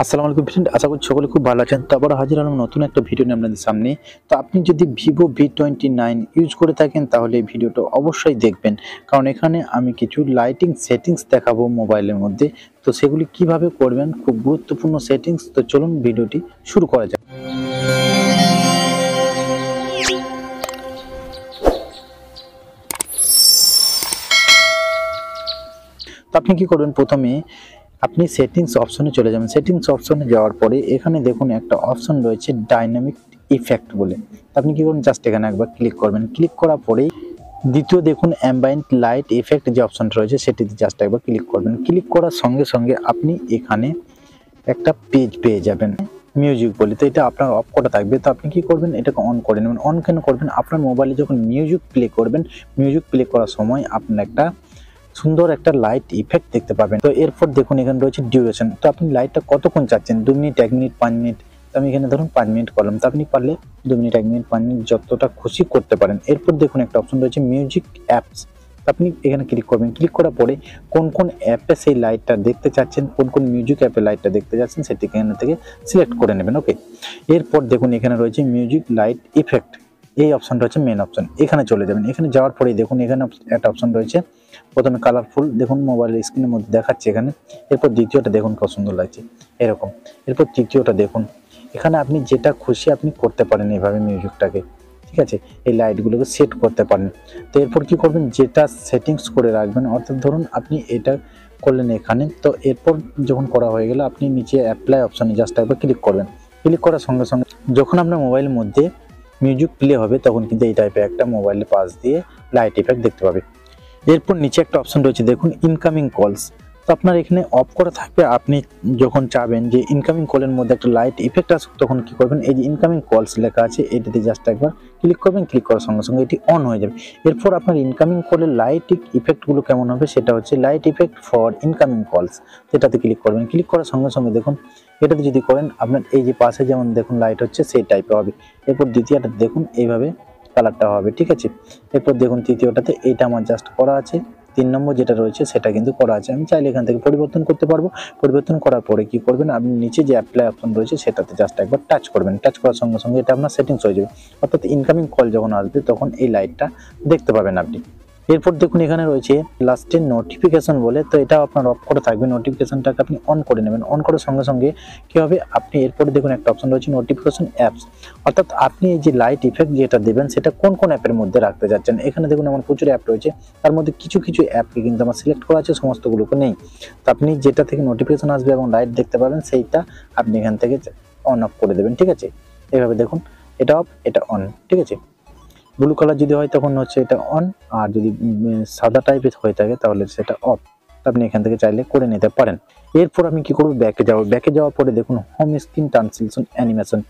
আসসালামু আলাইকুম ফ্রেন্ড, আশা করি সকলে খুব ভালো আছেন। তো আবার হাজির হলাম নতুন একটা ভিডিও নিয়ে আপনাদের সামনে। তো আপনি যদি ভিভো V29 ইউজ করে থাকেন তাহলে এই ভিডিওটা অবশ্যই দেখবেন, কারণ এখানে আমি কিছু লাইটিং সেটিংস দেখাবো মোবাইলের মধ্যে। তো সেগুলি কিভাবে করবেন, খুব গুরুত্বপূর্ণ সেটিংস। তো চলুন ভিডিওটি শুরু করা যাক। তো আপনি কি করবেন, প্রথমে আপনি সেটিংস অপশনে চলে যাবেন। সেটিংস অপশনে যাওয়ার পরে এখানে দেখুন একটা অপশন রয়েছে ডাইনামিক ইফেক্ট বলে। আপনি কি করবেন, জাস্ট এখানে একবার ক্লিক করবেন। ক্লিক করার পরেই দ্বিতীয় দেখুন অ্যাম্বিয়েন্ট লাইট ইফেক্ট যে অপশনটা রয়েছে সেটিতে জাস্ট একবার ক্লিক করবেন। ক্লিক করার সঙ্গে সঙ্গে আপনি এখানে একটা পেজ পেয়ে যাবেন মিউজিক বলে। তো এটা আপনার অফ করা থাকবে। তো আপনি কি করবেন, এটাকে অন করে নেবেন। অন কেন করবেন, আপনার মোবাইলে যখন মিউজিক প্লে করবেন, মিউজিক প্লে করার সময় আপনার একটা সুন্দর একটা লাইট ইফেক্ট দেখতে পাবেন। তো এরপর দেখুন এখানে রয়েছে ডিউরেশন। তো আপনি লাইটটা কতক্ষণ চাচ্ছেন, 2 মিনিট, 1 মিনিট, 5 মিনিট। তো আমি এখানে ধরুন 5 মিনিট করলাম। তো আপনি পারলে 2 মিনিট, 1 মিনিট, 5 মিনিট যতটা খুশি করতে পারেন। এরপর দেখুন একটা অপশন রয়েছে মিউজিক অ্যাপস। আপনি এখানে ক্লিক করবেন। ক্লিক করার পরে কোন কোন অ্যাপে সেই লাইটটা দেখতে চাচ্ছেন, কোন কোন মিউজিক অ্যাপে লাইটটা দেখতে চাচ্ছেন সেটি এখান থেকে সিলেক্ট করে নেবেন। ওকে, এরপর দেখুন এখানে রয়েছে মিউজিক লাইট ইফেক্ট। এই অপশনটা হচ্ছে মেন অপশন, এখানে চলে যাবেন। এখানে যাওয়ার পরেই দেখুন এখানে একটা অপশন রয়েছে, প্রথমে কালারফুল দেখুন মোবাইলের স্ক্রিনের মধ্যে দেখাচ্ছে এখানে। এরপর দ্বিতীয়টা দেখুন কত সুন্দর লাগছে এরকম। এরপর তৃতীয়টা দেখুন, এখানে আপনি যেটা খুশি আপনি করতে পারেন এইভাবে মিউজিকটাকে, ঠিক আছে, এই লাইটগুলোকে সেট করতে পারেন। তো এরপর কি করবেন, যেটা সেটিংস করে রাখবেন, অর্থাৎ ধরুন আপনি এটা করলেন এখানে। তো এরপর যখন করা হয়ে গেল আপনি নিচে অ্যাপ্লাই অপশনে জাস্ট একবার ক্লিক করবেন। ক্লিক করার সঙ্গে সঙ্গে যখন আপনার মোবাইলের মধ্যে মিউজিক প্লে হবে তখন কিন্তু এই টাইপের একটা মোবাইলের পাশ দিয়ে লাইট ইফেক্ট দেখতে পাবে। এরপর নিচে একটা অপশন রয়েছে দেখুন ইনকামিং কলস। তো আপনার এখানে অফ করা থাকবে। আপনি যখন চাবেন যে ইনকামিং কলের মধ্যে একটা লাইট ইফেক্ট আসুক তখন কি করবেন, এই যে ইনকামিং কলস লেখা আছে এটাতে জাস্ট একবার ক্লিক করবেন। ক্লিক করার সঙ্গে সঙ্গে এটি অন হয়ে যাবে। এরপর আপনার ইনকামিং কলের লাইট ইফেক্টগুলো কেমন হবে সেটা হচ্ছে লাইট ইফেক্ট ফর ইনকামিং কলস, এটাতে ক্লিক করবেন। ক্লিক করার সঙ্গে সঙ্গে দেখুন এটাতে যদি করেন আপনার এই যে পাশে যেমন দেখুন লাইট হচ্ছে সেই টাইপের হবে। এরপর দ্বিতীয়টা দেখুন এইভাবে কালারটা হবে, ঠিক আছে। এরপর দেখুন তৃতীয়টাতে এইটা আমার জাস্ট করা আছে। 3 নম্বর যেটা রয়েছে সেটা কিন্তু করা আছে। আমি চাইলে এখান থেকে পরিবর্তন করতে পারবো। পরিবর্তন করার পরে কি করবেন, আপনি নিচে যে অ্যাপ্লাই অপশন রয়েছে সেটাতে জাস্ট একবার টাচ করবেন। টাচ করার সঙ্গে সঙ্গে এটা আপনার সেটিংস হয়ে যাবে, অর্থাৎ ইনকামিং কল যখন আসবে তখন এই লাইটটা দেখতে পাবেন আপনি। এরপর দেখুন এখানে রয়েছে লাস্টে নোটিফিকেশন বলে। তো এটা আপনার অফ করে থাকবে, নোটিফিকেশনটাকে আপনি অন করে নেবেন। অন করার সঙ্গে সঙ্গে কি হবে, আপনি এরপরে দেখুন একটা অপশন রয়েছে নোটিফিকেশন অ্যাপস, অর্থাৎ আপনি এই যে লাইট ইফেক্ট যেটা দেবেন সেটা কোন কোন অ্যাপের মধ্যে রাখতে যাচ্ছেন। এখানে দেখুন আমার প্রচুর অ্যাপ রয়েছে, তার মধ্যে কিছু কিছু অ্যাপকে কিন্তু আমার সিলেক্ট করা আছে, সমস্তগুলোকে নেই। তো আপনি যেটা থেকে নোটিফিকেশন আসবে এবং লাইট দেখতে পাবেন সেইটা আপনি এখান থেকে অন অফ করে দেবেন, ঠিক আছে। এইভাবে দেখুন এটা অফ এটা অন, ঠিক আছে। ব্লু কালার যদি হয় তখন হচ্ছে এটা অন, আর যদি সাদা টাইপের হয়ে থাকে তাহলে সেটা অফ। আপনি এখান থেকে চাইলে করে নিতে পারেন। এরপর আমি কি করব, ব্যাকে যাব। ব্যাকে যাওয়ার পরে দেখুন হোম স্ক্রিন ট্রান্সলেশন অ্যানিমেশন,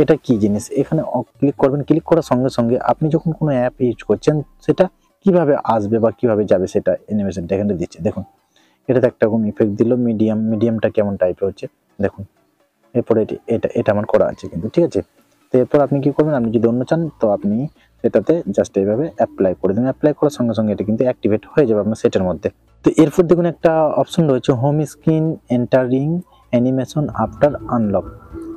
এটা কি জিনিস, এখানে ক্লিক করবেন। ক্লিক করার সঙ্গে সঙ্গে আপনি যখন কোনো অ্যাপ ইউজ করছেন সেটা কিভাবে আসবে বা কিভাবে যাবে সেটা অ্যানিমেশনটা এখানে দিচ্ছে দেখুন। এটাতে একটা রকম ইফেক্ট দিল, মিডিয়ামটা কেমন টাইপের হচ্ছে দেখুন। এরপরে এটা আমার করা আছে কিন্তু, ঠিক আছে। তো এরপর আপনি কি করবেন, আপনি যদি অন্য চান তো আপনি সেটাতে জাস্ট এইভাবে অ্যাপ্লাই করে দেবেন। অ্যাপ্লাই করার সঙ্গে সঙ্গে এটা কিন্তু অ্যাক্টিভেট হয়ে যাবে আপনার সেটের মধ্যে। তো এরপর দেখুন একটা অপশন রয়েছে home screen entering animation after unlock.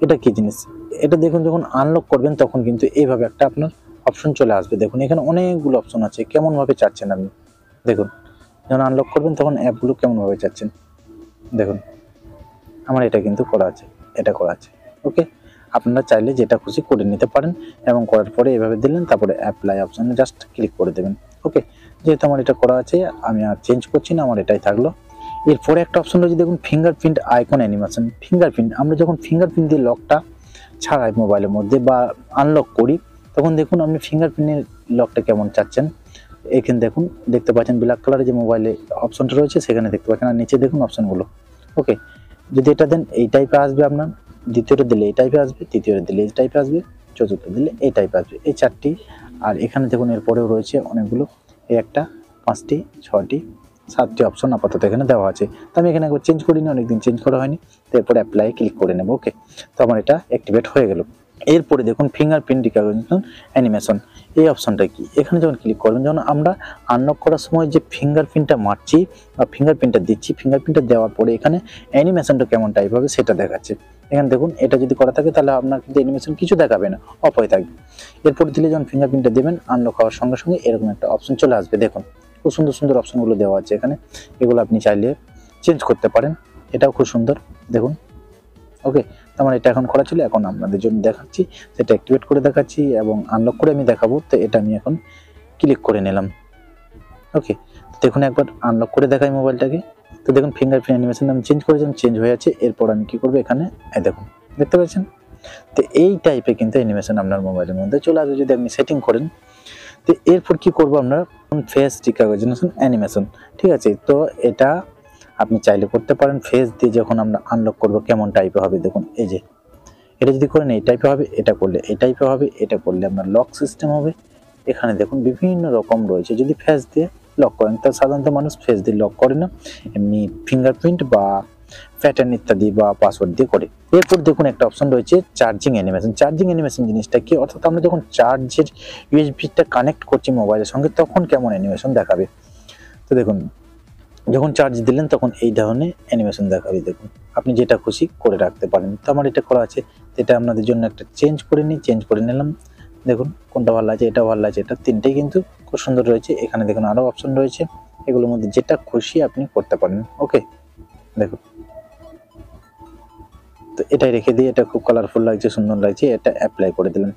এটা কি জিনিস, এটা দেখুন যখন আনলক করবেন তখন কিন্তু এইভাবে একটা আপনার অপশন চলে আসবে। দেখুন এখানে অনেকগুলো অপশন আছে, কেমন ভাবে চাচ্ছেন আপনি দেখুন। যখন আনলক করবেন তখন অ্যাপগুলো কেমন ভাবে চাচ্ছেন দেখুন। আমার এটা কিন্তু করা আছে, এটা করা আছে, ওকে। আপনারা চাইলে যেটা খুশি করে নিতে পারেন এবং করার পরে এভাবে দিলেন, তারপরে অ্যাপ্লাই অপশনে জাস্ট ক্লিক করে দেবেন, ওকে। যেহেতু আমার এটা করা আছে আমি আর চেঞ্জ করছি না, আমার এটাই থাকলো। এরপরে একটা অপশন রয়েছে দেখুন ফিঙ্গারপ্রিন্ট আইকন অ্যানিমেশন। ফিঙ্গারপ্রিন্ট আমরা যখন ফিঙ্গারপ্রিন্ট দিয়ে লকটা ছাড়াই মোবাইলের মধ্যে বা আনলক করি তখন দেখুন আপনি ফিঙ্গারপ্রিন্টের লকটা কেমন চাচ্ছেন। এখানে দেখুন দেখতে পাচ্ছেন ব্ল্যাক কালারের যে মোবাইলে অপশনটা রয়েছে সেখানে দেখতে পাচ্ছেন, আর নিচে দেখুন অপশনগুলো, ওকে। যদি এটা দেন এই টাইপে আসবে আপনার, দ্বিতীয়টা দিলে এই টাইপে আসবে, তৃতীয়টা দিলে এই টাইপে আসবে, চতুর্থ দিলে এই টাইপে আসবে, এই 4টি। আর এখানে দেখুন এরপরেও রয়েছে অনেকগুলো, এই একটা 5টি 6টি 7টি অপশন আপাতত এখানে দেওয়া আছে। তো আমি এখানে একবার চেঞ্জ করিনি, অনেকদিন চেঞ্জ করা হয়নি। তো এরপরে অ্যাপ্লাই ক্লিক করে নেব, ওকে। তো আমার এটা অ্যাক্টিভেট হয়ে গেল। এরপরে দেখুন ফিঙ্গারপ্রিন্ট রিকগনিশন অ্যানিমেশন, এই অপশনটা কি, এখানে যখন ক্লিক করবেন, যখন আমরা আনলক করার সময় যে ফিঙ্গারপ্রিন্টটা মারছি বা ফিঙ্গারপ্রিন্টটা দিচ্ছি, ফিঙ্গারপ্রিন্টটা দেওয়ার পরে এখানে অ্যানিমেশনটা কেমন টাইপ হবে সেটা দেখাচ্ছে। এখানে দেখুন এটা যদি করা থাকে তাহলে আপনার কিন্তু অ্যানিমেশন কিছু দেখাবে না, অফ হয়ে থাকবে। এরপর দিলে যখন ফিঙ্গারপ্রিন্টটা দেবেন, আনলক হওয়ার সঙ্গে সঙ্গে এরকম একটা অপশন চলে আসবে। দেখুন খুব সুন্দর সুন্দর অপশনগুলো দেওয়া আছে এখানে, এগুলো আপনি চাইলে চেঞ্জ করতে পারেন, এটাও খুব সুন্দর। দেখুন ওকে, আমার এটা এখন করা ছিল, এখন আপনাদের জন্য দেখাচ্ছি, সেটা অ্যাক্টিভেট করে দেখাচ্ছি এবং আনলক করে আমি দেখাবো। তো এটা আমি এখন ক্লিক করে নিলাম। ওকে, দেখুন একবার আনলক করে দেখাই মোবাইলটাকে। তো দেখুন ফিঙ্গারপ্রিন্ট অ্যানিমেশন আমি চেঞ্জ করেছিলাম, চেঞ্জ হয়ে আছে। এরপর আমি কি করবো, এখানে দেখুন দেখতে পাচ্ছেন। তো এই টাইপে কিন্তু অ্যানিমেশন আপনার মোবাইলের মধ্যে চলে আসবে যদি আপনি সেটিং করেন। তো এরপর কি করবো আমরা, ফেস রিকগনিশন অ্যানিমেশন, ঠিক আছে। তো এটা আপনি চাইলে করতে পারেন ফেস দিয়ে, যখন আমরা আনলক করবো কেমন টাইপে হবে দেখুন, এই যে এটা যদি করেন এই টাইপে হবে, এটা করলে এই টাইপে হবে, এটা করলে আপনার লক সিস্টেম হবে। এখানে দেখুন বিভিন্ন রকম রয়েছে, যদি ফেস দিয়ে লক করেন, তা সাধারণত মানুষ ফেস দিয়ে লক করে না, এমনি ফিঙ্গারপ্রিন্ট বা প্যাটার্ন ইত্যাদি বা পাসওয়ার্ড দিয়ে করে। এরপর দেখুন একটা অপশন রয়েছে চার্জিং অ্যানিমেশন। চার্জিং অ্যানিমেশন জিনিসটা কি, অর্থাৎ আমরা যখন চার্জের ইউএসবিটা কানেক্ট করছি মোবাইলের সঙ্গে তখন কেমন অ্যানিমেশন দেখাবে। তো দেখুন যখন চার্জ দিলেন তখন এই ধরনের অ্যানিমেশন দেখাবে। দেখুন আপনি যেটা খুশি করে রাখতে পারেন। তো আমার এটা করা আছে, এটা আপনাদের জন্য একটা চেঞ্জ করে নিই, চেঞ্জ করে নিলাম। দেখুন কোনটা ভালো লাগছে, এটা ভালো লাগছে, এটা তিনটেই কিন্তু খুব সুন্দর রয়েছে। এখানে দেখুন আরও অপশন রয়েছে, এগুলোর মধ্যে যেটা খুশি আপনি করতে পারেন। ওকে দেখুন, তো এটাই রেখে দিয়ে, এটা খুব কালারফুল লাগছে, সুন্দর লাগছে, এটা অ্যাপ্লাই করে দিলেন।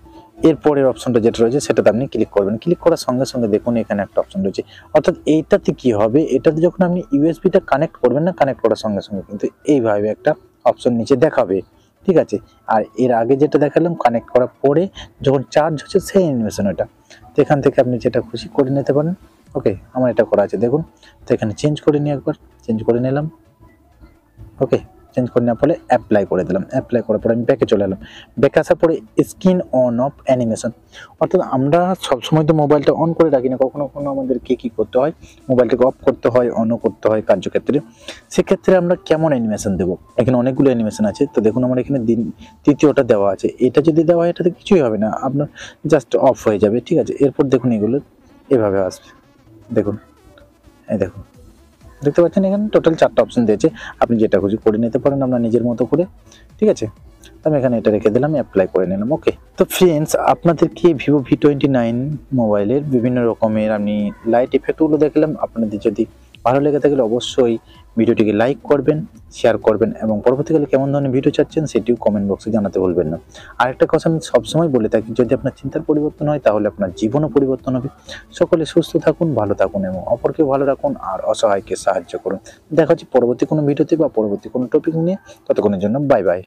এরপরের অপশনটা যেটা রয়েছে সেটাতে আপনি ক্লিক করবেন। ক্লিক করার সঙ্গে সঙ্গে দেখুন এখানে একটা অপশন রয়েছে, অর্থাৎ এইটাতে কি হবে, এটাতে যখন আপনি ইউএসবিটা কানেক্ট করবেন না, কানেক্ট করার সঙ্গে সঙ্গে কিন্তু এইভাবে একটা অপশন নিচে দেখাবে, ঠিক আছে। আর এর আগে যেটা দেখালাম কানেক্ট করার পরে যখন চার্জ হচ্ছে সেই অ্যানিমেশন ওটা। তো এখান থেকে আপনি যেটা খুশি করে নিতে পারেন। ওকে, আমার এটা করা আছে দেখুন। তো এখানে চেঞ্জ করে নিই, একবার চেঞ্জ করে নিলাম। ওকে, চেঞ্জ করে নেওয়ার ফলে অ্যাপ্লাই করে দিলাম। অ্যাপ্লাই করার পরে আমি ব্যাকে চলে এলাম। ব্যাকে আসার পরে স্ক্রিন অন অফ অ্যানিমেশন, অর্থাৎ আমরা সবসময় তো মোবাইলটা অন করে রাখি না, কখনো কখনো আমাদেরকে কী করতে হয়, মোবাইলটাকে অফ করতে হয়, অনও করতে হয় কার্যক্ষেত্রে। সেক্ষেত্রে আমরা কেমন অ্যানিমেশন দেবো, এখানে অনেকগুলো অ্যানিমেশন আছে। তো দেখুন আমার এখানে তৃতীয়টা দেওয়া আছে, এটা যদি দেওয়া হয় এটাতে কিছুই হবে না, আপনার জাস্ট অফ হয়ে যাবে, ঠিক আছে। এরপর দেখুন এগুলো এভাবে আসবে, দেখুন এই দেখুন দেখতে পাচ্ছেন এখানে টোটাল 4টা অপশন দিয়েছে, আপনি যেটা খুশি করে নিতে পারেন আপনার নিজের মতো করে, ঠিক আছে। তো আমি এখানে এটা রেখে দিলাম, অ্যাপ্লাই করে নিলাম। ওকে, তো ফ্রেন্ডস আপনাদেরকে ভিভো V29 মোবাইলের বিভিন্ন রকমের আমি লাইট ইফেক্টগুলো দেখলাম। আপনাদের যদি ভালো লেগে থাকলে অবশ্যই ভিডিওটিকে লাইক করবেন, শেয়ার করবেন এবং পরবর্তীকালে কেমন ধরনের ভিডিও চাচ্ছেন সেটিও কমেন্ট বক্সে জানাতে ভুলবেন না। আরেকটা কথা আমি সবসময় বলে থাকি, যদি আপনার চিন্তার পরিবর্তন হয় তাহলে আপনার জীবনও পরিবর্তন হবে। সকলে সুস্থ থাকুন, ভালো থাকুন এবং অপরকে ভালো রাখুন আর অসহায়কে সাহায্য করুন। দেখা হচ্ছে পরবর্তী কোনো ভিডিওতে বা পরবর্তী কোনো টপিক নিয়ে, ততক্ষণের জন্য বাই বাই।